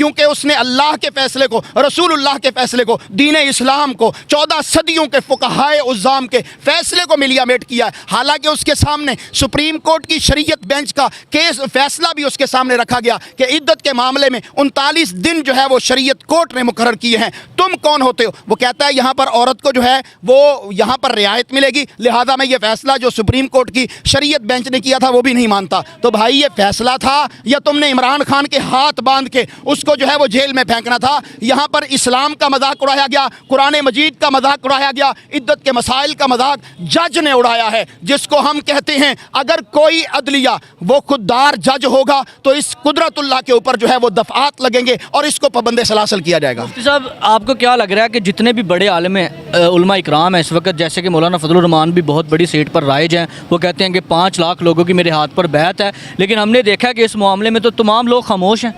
کیونکہ اس نے اللہ کے فیصلے کو، رسول اللہ کے فیصلے کو، دین اسلام کو، 14 صدیوں کے فقہائے عظام کے فیصلے کو ملیا میٹ کیا ہے۔ حالانکہ اس کے سامنے سپریم کورٹ کی شریعت بینچ کا کیس فیصلہ بھی اس کے سامنے رکھا گیا کہ عدت کے معاملے میں 39 دن جو ہے وہ شریعت کورٹ نے مقرر کیے ہیں، تم کون ہوتے ہو؟ وہ کہتا ہے یہاں پر عورت کو جو ہے وہ یہاں پر رعایت ملے گی، لہذا میں یہ فیصلہ جو سپریم کورٹ کی شریعت بینچ نے کیا تھا وہ بھی نہیں مانتا۔ تو بھائی یہ فیصلہ تھا یا تم نے عمران خان کے ہاتھ باندھ کے اس کو جو ہے وہ جیل میں پھینکنا تھا؟ یہاں پر اسلام کا مذاق اڑایا گیا، قرآن مجید کا مذاق اڑایا گیا، عدت کے مسائل کا مذاق جج نے اڑایا ہے، جس کو ہم کہتے ہیں اگر کوئی عدلیہ وہ خوددار جج ہوگا تو اس قدرت اللہ کے اوپر جو ہے وہ دفعات لگیں گے اور اس کو پابند سلاسل کیا جائے گا۔ مفتی صاحب آپ کو کیا لگ رہا ہے کہ جتنے بھی بڑے عالم علماء اکرام ہیں اس وقت، جیسے کہ مولانا فضل الرحمان بھی بہت بڑی سیٹ پر رائج ہیں، وہ کہتے ہیں کہ 5 لاکھ لوگوں کی میرے ہاتھ پر بیعت ہے، لیکن ہم نے دیکھا کہ اس معاملے میں تو تمام لوگ خاموش ہیں؟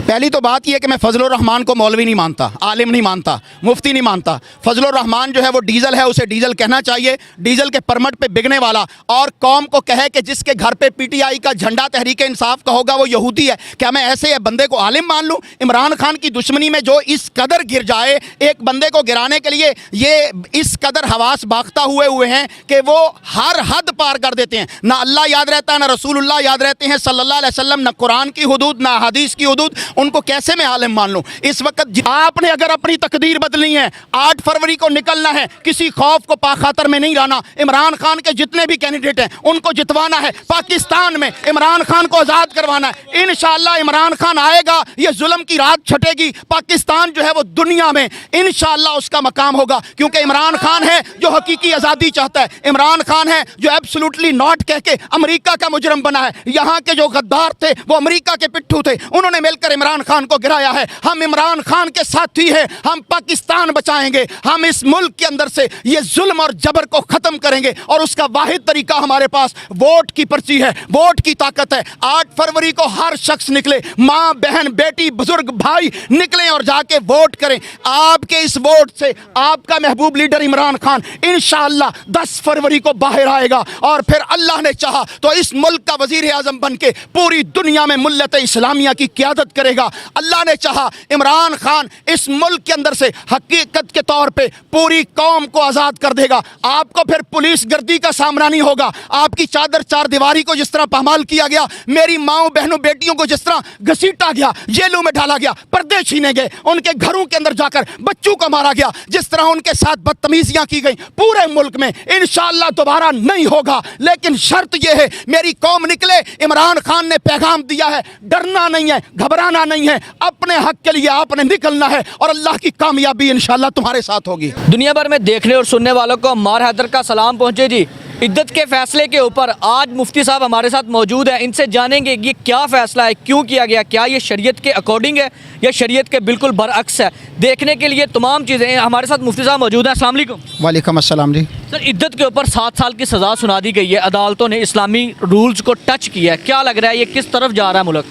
پہلی تو بات یہ کہ میں فضل الرحمان کو مولوی نہیں مانتا، عالم نہیں مانتا، مفتی نہیں مانتا۔ فضل الرحمان جو ہے وہ ڈیزل ہے، اسے ڈیزل کہنا چاہیے، ڈیزل کے پرمٹ پہ بگنے والا، اور قوم کو کہے کہ جس کے گھر پہ پی ٹی آئی کا جھنڈا تحریک انصاف کا ہوگا وہ یہودی ہے، کیا میں ایسے بندے کو عالم مان لوں؟ عمران خان کی دشمنی میں جو اس قدر گر جائے، ایک بندے کو گرانے کے لیے یہ اس قدر حواس باختہ ہوئے ہیں کہ وہ ہر حد پار کر دیتے ہیں، نہ اللہ یاد رہتا ہے، نہ رسول اللہ یاد رہتے ہیں صلی اللہ علیہ وسلم، نہ قرآن کی حدود، نہ حدیث کی حدود، ان کو کیسے میں عالم مان لوں؟ اس وقت آپ نے اگر اپنی تقدیر بدلنی ہے، 8 فروری کو نکلنا ہے، کسی خوف کو پاخاطر میں نہیں لانا، عمران خان کے جتنے بھی کینڈیڈیٹ ہیں ان کو جتوانا ہے، پاکستان میں عمران خان کو آزاد کروانا ہے، انشاءاللہ عمران خان آئے گا، یہ ظلم کی رات چھٹے گی، پاکستان جو ہے وہ دنیا میں انشاءاللہ اس کا مقام ہوگا، کیونکہ عمران خان ہے جو حقیقی آزادی چاہتا ہے، عمران خان ہے جو ایبسولوٹلی ناٹ کہہ کے امریکہ کا مجرم بنا ہے، یہاں کے جو غدار تھے وہ امریکہ کے پٹھو تھے، انہوں نے مل کر عمران خان کو گرایا ہے۔ ہم عمران خان کے ساتھی ہیں، ہم پاکستان بچائیں گے، ہم اس ملک کے اندر سے یہ ظلم اور جبر کو ختم کریں گے، اور اس کا واحد طریقہ ہمارے پاس ووٹ کی پرچی ہے، ووٹ کی طاقت ہے۔ 8 فروری کو ہر شخص نکلے، ماں بہن بیٹی بزرگ بھائی نکلیں اور جا کے ووٹ کریں۔ آپ کے اس ووٹ سے آپ کا محبوب لیڈر عمران خان انشاءاللہ 10 فروری کو باہر آئے گا، اور پھر اللہ نے چاہا تو اس ملک کا وزیر اعظم بن کے پوری دنیا میں ملت اسلامیہ کی قیادت کرے گا۔ اللہ نے چاہا عمران خان اس ملک کے اندر سے حقیقت کے طور پہ پوری قوم کو آزاد کر دے گا۔ آپ کو پھر پولیس گردی کا سامنا نہیں ہوگا، آپ کی چادر چار دیواری کو جس طرح پامال کیا گیا، میری ماؤں بہنوں بیٹیوں کو جس طرح گھسیٹا گیا، جیلوں میں ڈالا گیا، پردے چھینے گئے، ان کے گھروں کے اندر جا کر بچوں کو مارا گیا، جس طرح ان کے ساتھ بدتمیزیاں کی گئیں، پورے ملک میں انشاءاللہ دوبارہ نہیں ہوگا۔ لیکن شرط یہ ہے میری قوم نکلے، عمران خان نے پیغام دیا ہے، ڈرنا نہیں ہے، گھبرانا نہیں ہے، اپنے حق کے لیے آپ نے نکلنا ہے، اور اللہ کی کامیابی انشاءاللہ تمہارے ساتھ ہوگی۔ دنیا بھر میں دیکھنے اور سننے والوں کو عمار حیدر کا سلام پہنچے جی۔ عدت کے فیصلے کے اوپر آج مفتی صاحب ہمارے ساتھ موجود ہیں، ان سے جانیں گے یہ کیا فیصلہ ہے، کیوں کیا گیا، کیا یہ شریعت کے اکارڈنگ ہے یا شریعت کے بالکل برعکس ہے؟ دیکھنے کے لیے تمام چیزیں ہمارے ساتھ مفتی صاحب موجود ہیں۔ السلام علیکم۔ وعلیکم السلام جی۔ سر عدت کے اوپر 7 سال کی سزا سنا دی گئی ہے، عدالتوں نے اسلامی رولز کو ٹچ کیا ہے، کیا لگ رہا ہے یہ کس طرف جا رہا ہے ملک؟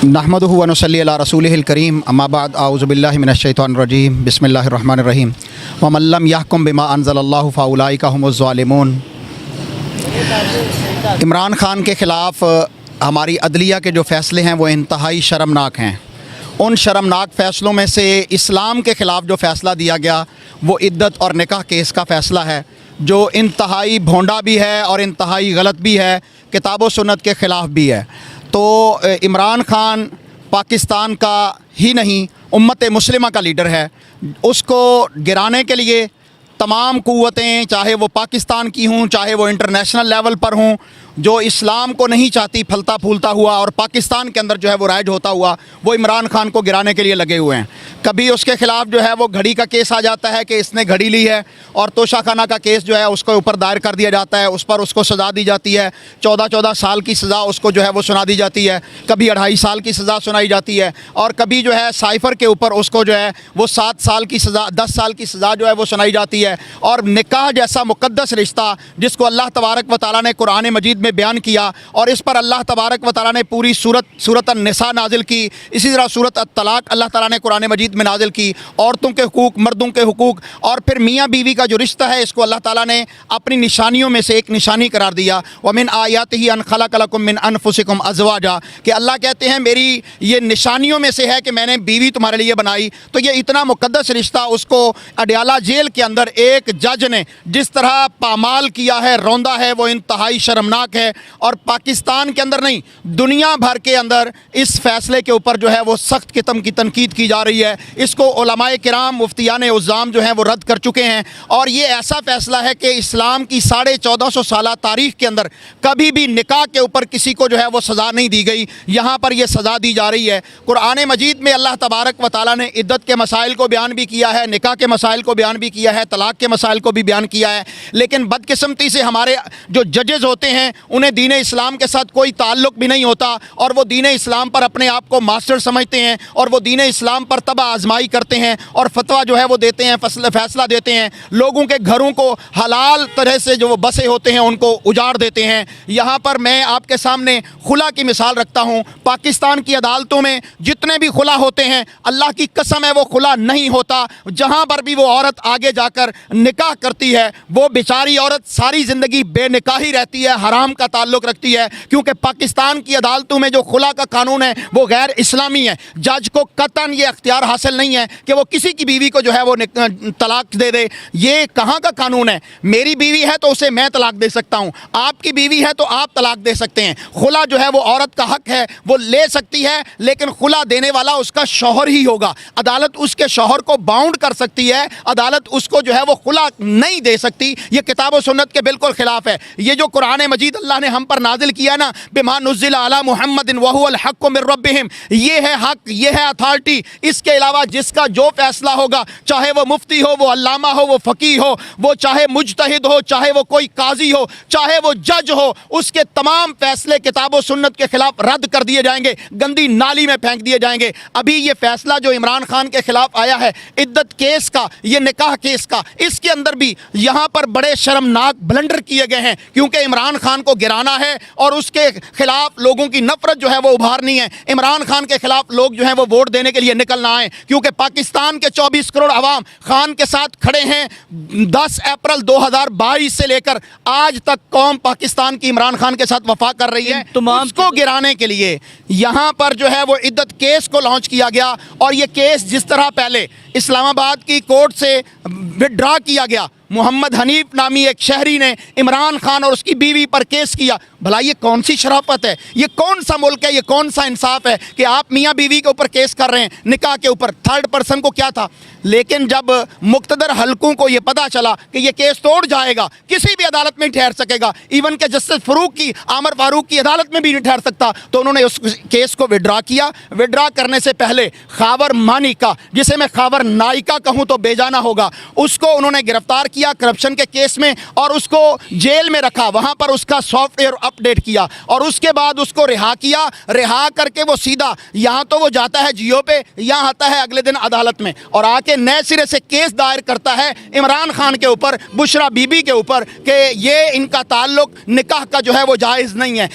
نحمدہ و نصلی علی رسولہ الکریم، اما بعد، اعوذ باللہ من الشیطان الرجیم، بسم اللہ الرحمن الرحیم، ومن لم یحکم بما انزل اللہ فاولئک هم الظالمون۔ عمران خان کے خلاف ہماری عدلیہ کے جو فیصلے ہیں وہ انتہائی شرمناک ہیں۔ ان شرمناک فیصلوں میں سے اسلام کے خلاف جو فیصلہ دیا گیا وہ عدت اور نکاح کیس کا فیصلہ ہے، جو انتہائی بھونڈا بھی ہے اور انتہائی غلط بھی ہے، کتاب و سنت کے خلاف بھی ہے۔ تو عمران خان پاکستان کا ہی نہیں امت مسلمہ کا لیڈر ہے، اس کو گرانے کے لیے تمام قوتیں، چاہے وہ پاکستان کی ہوں، چاہے وہ انٹرنیشنل لیول پر ہوں، جو اسلام کو نہیں چاہتی پھلتا پھولتا ہوا اور پاکستان کے اندر جو ہے وہ رائج ہوتا ہوا، وہ عمران خان کو گرانے کے لیے لگے ہوئے ہیں۔ کبھی اس کے خلاف جو ہے وہ گھڑی کا کیس آ جاتا ہے کہ اس نے گھڑی لی ہے، اور توشہ خانہ کا کیس جو ہے اس کے اوپر دائر کر دیا جاتا ہے، اس پر اس کو سزا دی جاتی ہے، 14 سال کی سزا اس کو جو ہے وہ سنا دی جاتی ہے، کبھی 2.5 سال کی سزا سنائی جاتی ہے، اور کبھی جو ہے سائفر کے اوپر اس کو جو ہے وہ 7 سال کی سزا، 10 سال کی سزا جو ہے وہ سنائی جاتی ہے۔ اور نکاح جیسا مقدس رشتہ جس کو اللہ تبارک و تعالیٰ نے قرآن مجید میں بیان کیا اور اس پر اللہ تبارک و تعالیٰ نے پوری سورت النساء نازل کی. اسی طرح سورت الطلاق اللہ تعالیٰ نے قرآن مجید میں نازل کی. عورتوں کے حقوق، مردوں کے حقوق، اور پھر میاں بیوی کا جو رشتہ ہے اس کو اللہ تعالیٰ نے اپنی نشانیوں میں سے ایک نشانی قرار دیا. وَمِنْ آیَاتِهِ أَنْ خَلَقَ لَكُم مِّنْ أَنفُسِكُمْ أَزْوَاجًا، کہ اللہ کہتے ہیں میری یہ نشانیوں میں سے ہے کہ میں نے بیوی تمہارے لیے بنائی. تو یہ اتنا مقدس رشتہ اس کو اڈیالہ جیل کے اندر ایک جج نے جس طرح پامال کیا ہے، روندا ہے، وہ انتہائی شرمناک ہے. اور پاکستان کے اندر نہیں، دنیا بھر کے اندر اس فیصلے کے اوپر جو ہے وہ سخت قسم کی تنقید کی جا رہی ہے. اس کو علماء کرام، مفتیان عظام جو ہیں وہ رد کر چکے ہیں. اور یہ ایسا فیصلہ ہے کہ اسلام کی 1450 سالہ تاریخ کے اندر کبھی بھی نکاح کے اوپر کسی کو جو ہے وہ سزا نہیں دی گئی، یہاں پر یہ سزا دی جا رہی ہے. قرآن مجید میں اللہ تبارک و تعالیٰ نے عدت کے مسائل کو بیان بھی کیا ہے، نکاح کے مسائل کو بیان بھی کیا ہے، طلاق کے مسائل کو بھی بیان کیا ہے. لیکن بدقسمتی سے ہمارے جو ججز ہوتے ہیں انہیں دین اسلام کے ساتھ کوئی تعلق بھی نہیں ہوتا، اور وہ دین اسلام پر اپنے آپ کو ماسٹر سمجھتے ہیں اور وہ دین اسلام پر تبع آزمائی کرتے ہیں اور فتویٰ جو ہے وہ دیتے ہیں، فیصلہ دیتے ہیں. لوگوں کے گھروں کو حلال طرح سے جو وہ بسے ہوتے ہیں ان کو اجاڑ دیتے ہیں. یہاں پر میں آپ کے سامنے خلا کی مثال رکھتا ہوں. پاکستان کی عدالتوں میں جتنے بھی خلا ہوتے ہیں، اللہ کی قسم ہے وہ خلا نہیں ہوتا. جہاں پر بھی وہ عورت آگے جا کر نکاح کرتی ہے وہ بیچاری عورت ساری زندگی بے نکاحی رہتی ہے، حرام کا تعلق رکھتی ہے، کیونکہ پاکستان کی عدالتوں میں جو خلا کا قانون ہے وہ غیر اسلامی ہے. جج کو قطعاً یہ اختیار حاصل نہیں ہے کہ وہ کسی کی بیوی کو جو ہے وہ طلاق دے دے. یہ کہاں کا قانون ہے؟ میری بیوی ہے تو اسے میں طلاق دے سکتا ہوں، آپ کی بیوی ہے تو آپ طلاق دے سکتے ہیں. خلا جو ہے وہ عورت کا حق ہے، وہ لے سکتی ہے، لیکن خلا دینے والا اس کا شوہر ہی ہوگا. عدالت اس کے شوہر کو باؤنڈ کر سکتی ہے، عدالت اس کو جو ہے وہ خلا نہیں دے سکتی. یہ کتاب و سنت کے بالکل خلاف ہے. یہ جو قرآن مجید اللہ نے ہم پر نازل کیا نا، بما نزل علی محمد وهو الحق من ربهم، یہ ہے حق، یہ ہے اتھارٹی. اس کے علاوہ جس کا جو فیصلہ ہوگا، چاہے وہ مفتی ہو، وہ علامہ ہو، وہ فقیہ ہو، وہ چاہے مجتہد ہو، چاہے وہ کوئی قاضی ہو، چاہے وہ جج ہو، اس کے تمام فیصلے کتاب و سنت کے خلاف رد کر دیے جائیں گے، گندی نالی میں پھینک دیے جائیں گے. ابھی یہ فیصلہ جو عمران خان کے خلاف آیا ہے عدت کیس کا، یہ نکاح کیس کا، اس کے اندر بھی یہاں پر بڑے شرمناک بلنڈر کیے گئے ہیں، کیونکہ عمران خان کو گرانا ہے اور اس کے خلاف لوگوں کی نفرت جو ہے وہ ابھارنی ہے. عمران خان کے خلاف لوگ جو ہیں وہ ووٹ دینے کے لیے نکلنا آئیں، کیونکہ پاکستان کے 24 کروڑ عوام خان کے ساتھ کھڑے ہیں. 10 اپریل 2022 سے لے کر آج تک قوم پاکستان کی عمران خان کے ساتھ وفا کر رہی ہے. اس کو گرانے کے لیے یہاں پر جو ہے وہ عدت کیس کو لانچ کیا گیا. اور یہ کیس جس طرح پہلے اسلام آباد کی کورٹ سے وڈرا کیا گیا، محمد حنیف نامی ایک شہری نے عمران خان اور اس کی بیوی پر کیس کیا. بھلا یہ کون سی شرافت ہے؟ یہ کون سا ملک ہے؟ یہ کون سا انصاف ہے کہ آپ میاں بیوی کے اوپر کیس کر رہے ہیں نکاح کے اوپر؟ تھرڈ پرسن کو کیا تھا؟ لیکن جب مقتدر حلقوں کو یہ پتا چلا کہ یہ کیس توڑ جائے گا، کسی بھی عدالت میں ٹھہر سکے گا، ایون کہ جسٹس عامر فاروق کی عدالت میں بھی نہیں ٹھہر سکتا، تو انہوں نے اس کیس کو وڈرا کیا. وڈرا کرنے سے پہلے خاور مانیکا، جسے میں خاور نائکا کہوں تو بے جانا ہوگا، اس کو انہوں نے گرفتار کیا کرپشن کے کیس میں اور اس کو جیل میں رکھا. وہاں پر اس کا سافٹ ویئر اپڈیٹ کیا اور اس کے بعد اس کو رہا کیا. رہا کر کے وہ سیدھا یہاں تو وہ جاتا ہے جیو پہ، یہاں آتا ہے اگلے دن عدالت میں اور آ کے نئے سرے سے کیس دائر کرتا ہے عمران خان کے اوپر، بشرا بی بی کے اوپر، کہ یہ ان کا تعلق نکاح کا جو ہے وہ جائز نہیں ہے.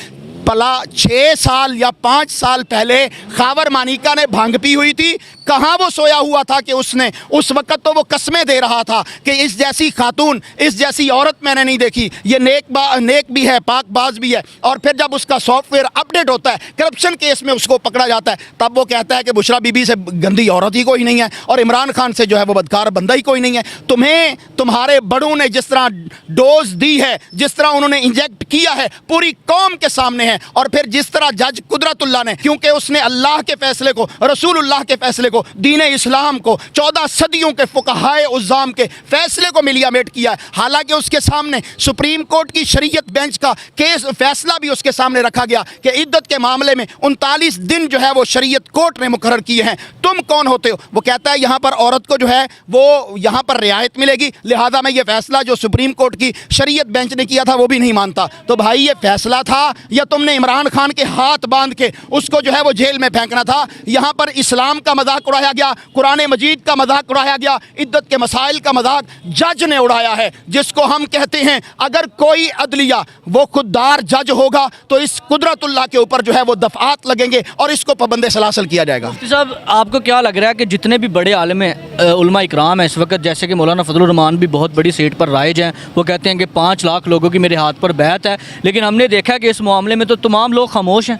پلا 6 سال یا 5 سال پہلے خاور مانیکا نے بھانگ پی ہوئی تھی. کہاں وہ سویا ہوا تھا کہ اس نے اس وقت تو وہ قسمیں دے رہا تھا کہ اس جیسی خاتون، اس جیسی عورت میں نے نہیں دیکھی، یہ نیک بھی ہے، پاک باز بھی ہے. اور پھر جب اس کا سافٹ ویئر اپڈیٹ ہوتا ہے کرپشن کیس میں اس کو پکڑا جاتا ہے، تب وہ کہتا ہے کہ بشرا بی بی سے گندی عورت ہی کوئی نہیں ہے اور عمران خان سے جو ہے وہ بدکار بندہ ہی کوئی نہیں ہے. تمہیں تمہارے بڑوں نے جس طرح ڈوز دی ہے، جس طرح انہوں نے انجیکٹ کیا ہے، پوری قوم کے سامنے ہے. اور پھر جس طرح جج قدرت اللہ نے، کیونکہ اس نے اللہ کے فیصلے کو، رسول اللہ کے فیصلے کو، دین اسلام کو، 14 صدیوں کے فقہائے عظام کے فیصلے کو ملیا میٹ کیا ہے. حالانکہ اس کے سامنے سپریم کورٹ کی شریعت بینچ کا کیس فیصلہ بھی اس کے سامنے رکھا گیا کہ عدت کے معاملے میں 39 دن جو ہے وہ شریعت کورٹ نے مقرر کیے ہیں. تم کون ہوتے ہو؟ وہ کہتا ہے یہاں پر عورت کو جو ہے وہ یہاں پر رعایت ملے گی، لہذا میں یہ فیصلہ جو سپریم کورٹ کی شریعت بینچ نے کیا تھا وہ بھی نہیں مانتا. تو بھائی یہ فیصلہ تھا یا تم نے عمران خان کے ہاتھ باندھ کے اس کو جو ہے وہ جیل میں پھینکنا تھا. یہاں پر اسلام کا مذاق اڑایا گیا, قرآن مجید کا مذاق اڑایا گیا, عدت کے مسائل کا مذاق جج نے اڑایا ہے, جس کو ہم کہتے ہیں اگر کوئی عدلیہ وہ خوددار جج ہوگا تو اس قدرت اللہ کے اوپر جو ہے وہ دفعات لگیں گے اور اس کو پابند سلاسل کیا جائے گا. مفتی صاحب, آپ کو کیا لگ رہا ہے کہ جتنے بھی بڑے عالم ہیں, علماء اکرام ہیں اس وقت, جیسے کہ مولانا فضل الرحمان بھی بہت بڑی سیٹ پر رائج ہیں, وہ کہتے ہیں کہ 5 لاکھ لوگوں کی میرے ہاتھ پر بیعت ہے, لیکن ہم نے دیکھا کہ اس معاملے میں تو تمام لوگ خاموش ہیں.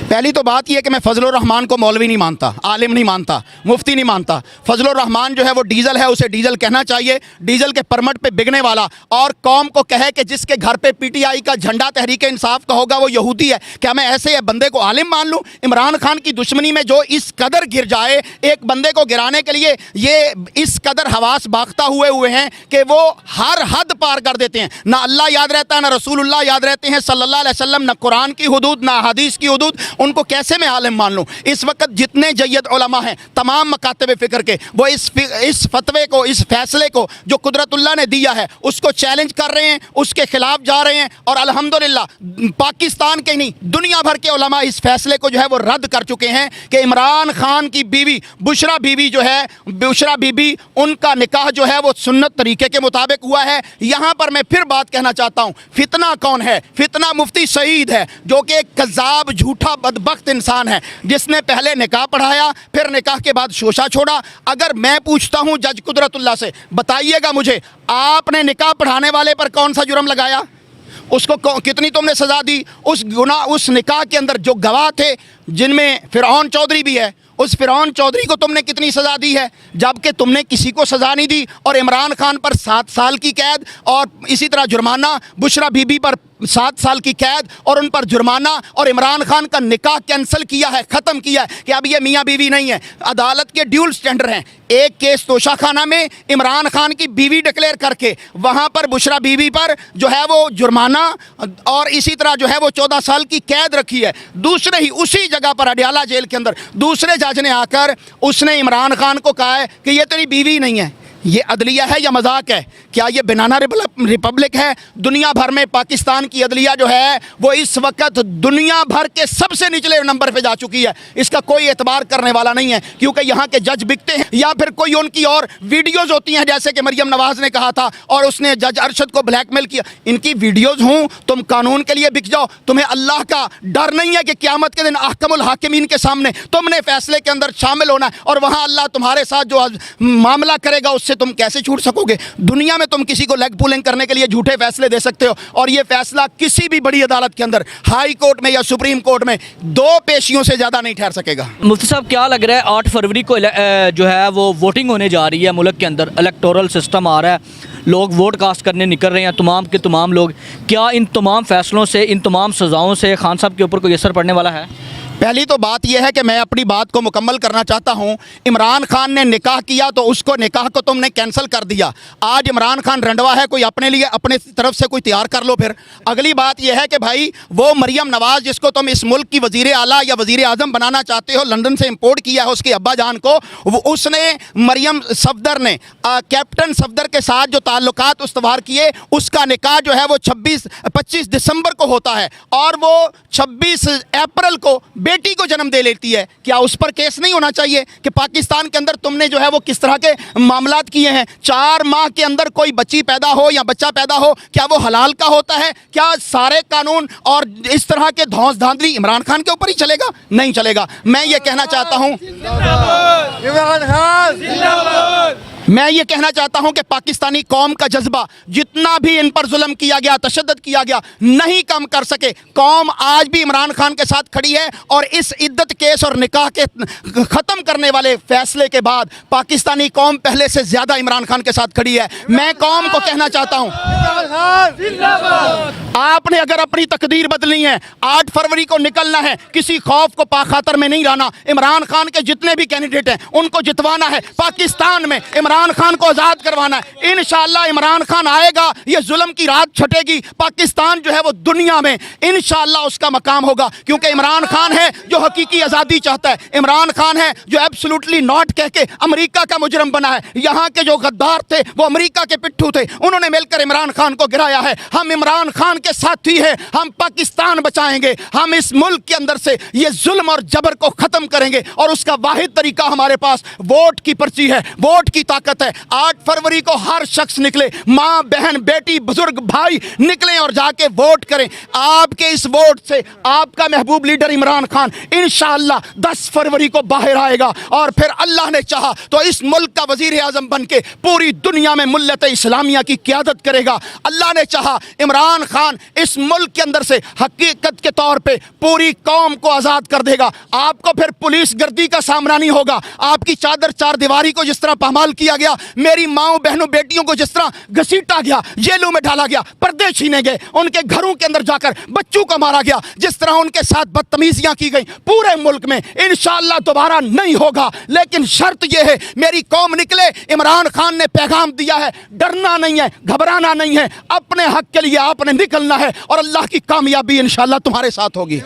پہلی تو بات یہ ہے کہ میں فضل الرحمان کو مولوی نہیں مانتا, عالم نہیں مانتا, مفتی نہیں مانتا. فضل الرحمان جو ہے وہ ڈیزل ہے, اسے ڈیزل کہنا چاہیے. ڈیزل کے پرمٹ پہ بگنے والا اور قوم کو کہے کہ جس کے گھر پہ پی ٹی آئی کا جھنڈا تحریک انصاف کا ہوگا وہ یہودی ہے. کیا میں ایسے بندے کو عالم مان لوں؟ عمران خان کی دشمنی میں جو اس قدر گر جائے, ایک بندے کو گرانے کے لیے یہ اس قدر حواس باختہ ہوئے ہیں کہ وہ ہر حد پار کر دیتے ہیں. نہ اللہ یاد رہتا ہے, نہ رسول اللہ یاد رہتے ہیں صلی اللہ علیہ وسلم, نہ قرآن کی حدود, نہ حدیث کی حدود. ان کو کیسے میں عالم مان لوں؟ اس وقت جتنے جید علماء ہیں تمام مکاتب فکر کے, وہ اس فتوے کو, اس فیصلے کو جو قدرت اللہ نے دیا ہے اس کو چیلنج کر رہے ہیں, اس کے خلاف جا رہے ہیں. اور الحمدللہ پاکستان کے نہیں دنیا بھر کے علماء اس فیصلے کو جو ہے وہ رد کر چکے ہیں کہ عمران خان کی بیوی بشرا بیوی جو ہے, بشرا بیوی, ان کا نکاح جو ہے وہ سنت طریقے کے مطابق ہوا ہے. یہاں پر میں پھر بات کہنا چاہتا ہوں, فتنہ کون ہے؟ فتنہ مفتی سعید ہے, جو کہ ایک کذاب, جھوٹا, بدبخت انسان ہے, جس نے پہلے نکاح پڑھایا, پھر نکاح کے بعد شوشہ چھوڑا. اگر میں پوچھتا ہوں جج قدرت اللہ سے, بتائیے گا مجھے, آپ نے نکاح پڑھانے والے پر کون سا جرم لگایا؟ اس کو کتنی تم نے سزا دی؟ اس گناہ, اس نکاح کے اندر جو گواہ تھے جن میں فرعون چودھری بھی ہے, اس فرعون چودھری کو تم نے کتنی سزا دی ہے؟ جبکہ تم نے کسی کو سزا نہیں دی. اور عمران خان پر 7 سال کی قید اور اسی طرح جرمانہ, بشرا بی بی پر 7 سال کی قید اور ان پر جرمانہ, اور عمران خان کا نکاح کینسل کیا ہے, ختم کیا ہے کہ اب یہ میاں بیوی نہیں ہے. عدالت کے ڈیول سٹینڈر ہیں. ایک کیس توشہ خانہ میں عمران خان کی بیوی ڈکلیئر کر کے وہاں پر بشرا بیوی پر جو ہے وہ جرمانہ اور اسی طرح جو ہے وہ 14 سال کی قید رکھی ہے. دوسرے ہی اسی جگہ پر اڈیالہ جیل کے اندر دوسرے جج نے آ کر اس نے عمران خان کو کہا ہے کہ یہ تیری بیوی نہیں ہے. یہ عدلیہ ہے یا مذاق ہے؟ کیا یہ بنانا ریپبلک ہے؟ دنیا بھر میں پاکستان کی عدلیہ جو ہے وہ اس وقت دنیا بھر کے سب سے نچلے نمبر پہ جا چکی ہے. اس کا کوئی اعتبار کرنے والا نہیں ہے, کیونکہ یہاں کے جج بکتے ہیں. یا پھر کوئی ان کی اور ویڈیوز ہوتی ہیں, جیسے کہ مریم نواز نے کہا تھا اور اس نے جج ارشد کو بلیک میل کیا. ان کی ویڈیوز ہوں, تم قانون کے لیے بک جاؤ. تمہیں اللہ کا ڈر نہیں ہے کہ قیامت کے دن احکم الحاکمین کے سامنے تم نے فیصلے کے اندر شامل ہونا ہے, اور وہاں اللہ تمہارے ساتھ جو معاملہ کرے گا اس سے تم کیسے چھوٹ سکو گے؟ دنیا میں تم کسی کو لیگ پولنگ کرنے کے لیے جھوٹے فیصلے دے سکتے ہو, اور یہ فیصلہ کسی بھی بڑی عدالت کے اندر, ہائی کورٹ میں یا سپریم کورٹ میں, 2 پیشیوں سے زیادہ نہیں ٹھہر سکے گا. مفتی صاحب, کیا لگ رہا ہے 8 فروری کو جو ہے وہ ووٹنگ ہونے جا رہی ہے ملک کے اندر, الیکٹورل سسٹم آ رہا ہے, لوگ ووٹ کاسٹ کرنے نکل رہے ہیں, تمام کے تمام لوگ. کیا ان تمام فیصلوں سے, ان تمام سزاؤں سے خان صاحب کے اوپر کوئی اثر پڑنے والا ہے؟ پہلی تو بات یہ ہے کہ میں اپنی بات کو مکمل کرنا چاہتا ہوں. عمران خان نے نکاح کیا تو اس کو, نکاح کو تم نے کینسل کر دیا. آج عمران خان رنڈوا ہے, کوئی اپنے لیے اپنے طرف سے کوئی تیار کر لو. پھر اگلی بات یہ ہے کہ بھائی وہ مریم نواز جس کو تم اس ملک کی وزیر اعلیٰ یا وزیر اعظم بنانا چاہتے ہو, لندن سے امپورٹ کیا ہے اس کے ابا جان کو, اس نے مریم صفدر نے کیپٹن صفدر کے ساتھ جو تعلقات استوار کیے, اس کا نکاح جو ہے وہ 25 دسمبر کو ہوتا ہے اور وہ 26 اپریل کو بیٹی کو جنم دے لیتی ہے. کیا اس پر کیس نہیں ہونا چاہیے کہ پاکستان کے اندر تم نے جو ہے وہ کس طرح کے معاملات کیے ہیں؟ 4 ماہ کے اندر کوئی بچی پیدا ہو یا بچہ پیدا ہو, کیا وہ حلال کا ہوتا ہے؟ کیا سارے قانون اور اس طرح کے دھونس دھاندلی عمران خان کے اوپر ہی چلے گا؟ نہیں چلے گا. میں یہ کہنا چاہتا ہوں, میں یہ کہنا چاہتا ہوں کہ پاکستانی قوم کا جذبہ جتنا بھی ان پر ظلم کیا گیا, تشدد کیا گیا, نہیں کم کر سکے. قوم آج بھی عمران خان کے ساتھ کھڑی ہے, اور اس عدت کیس اور نکاح کے ختم کرنے والے فیصلے کے بعد پاکستانی قوم پہلے سے زیادہ عمران خان کے ساتھ کھڑی ہے. میں قوم کو کہنا چاہتا ہوں, آپ نے اگر اپنی تقدیر بدلنی ہے, 8 فروری کو نکلنا ہے, کسی خوف کو پاخاطر میں نہیں لانا. عمران خان کے جتنے بھی کینڈیڈیٹ ہیں ان کو جتوانا ہے. پاکستان میں عمران عمران خان کو آزاد کروانا ہے. انشاءاللہ عمران خان آئے گا, یہ ظلم کی رات چھٹے گی, پاکستان جو ہے وہ دنیا میں انشاءاللہ اس کا مقام ہوگا, کیونکہ عمران خان ہے جو حقیقی آزادی چاہتا ہے. عمران خان ہے جو ایبسولوٹلی ناٹ کہہ کے امریکہ کا مجرم بنا ہے. یہاں کے جو غدار تھے وہ امریکہ کے پٹھو تھے, انہوں نے مل کر عمران خان کو گرایا ہے. ہم عمران خان کے ساتھی ہیں, ہم پاکستان بچائیں گے, ہم اس ملک کے اندر سے یہ ظلم اور جبر کو ختم کریں گے, اور اس کا واحد طریقہ ہمارے پاس ووٹ کی پرچی ہے, ووٹ کی طاقت ہے. 8 فروری کو ہر شخص نکلے, ماں بہن بیٹی بزرگ بھائی نکلیں اور جا کے ووٹ کریں. آپ کے اس ووٹ سے آپ کا محبوب لیڈر عمران خان انشاءاللہ 10 فروری کو باہر آئے گا, اور پھر اللہ نے چاہا تو اس ملک کا وزیر اعظم بن کے پوری دنیا میں ملت اسلامیہ کی قیادت کرے گا. اللہ نے چاہا عمران خان اس ملک کے اندر سے حقیقت کے طور پہ پوری قوم کو آزاد کر دے گا. آپ کو پھر پولیس گردی کا سامنا نہیں ہوگا. آپ کی چادر چار دیواری کو جس طرح پامال کیا گیا, میری ماؤں بہنوں بیٹیوں کو جس طرح گھسیٹا گیا, جیلوں میں ڈالا گیا, پردے چھینے گئے, ان کے گھروں کے اندر جا کر بچوں کو مارا گیا, جس طرح ان کے ساتھ بدتمیزیاں کی گئی, پورے ملک میں انشاءاللہ دوبارہ نہیں ہوگا. لیکن شرط یہ ہے میری قوم نکلے. عمران خان نے پیغام دیا ہے, ڈرنا نہیں ہے, گھبرانا نہیں ہے, اپنے حق کے لیے آپ نے نکلنا ہے, اور اللہ کی کامیابی انشاءاللہ تمہارے ساتھ ہوگی.